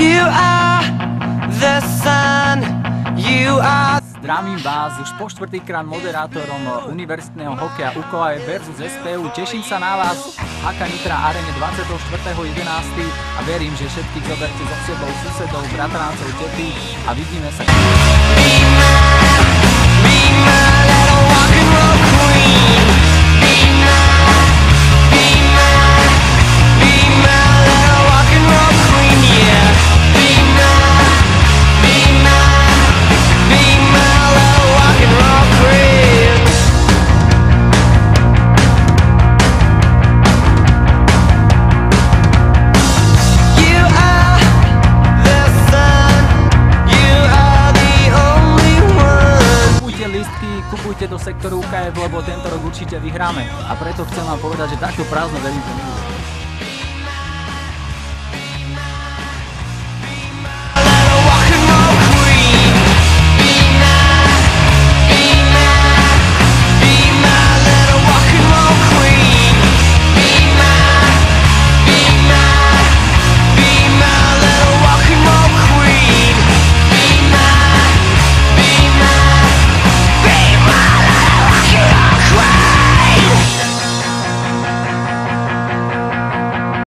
You are the sun, you are... Zdravím vás už po štvrtýkrát moderátorom univerzitného hokeja UKOAE versus SPU. Teším sa na vás v HK Nitra Arene 24.11. a verím, že všetkých zoberte so sebou, susedov, bratrancov, tety a vidíme sa. Kupujte do sektoru UKF, lebo tento rok určite vyhráme a preto chcem vám povedať, že takto prázdno verím, že nebudú.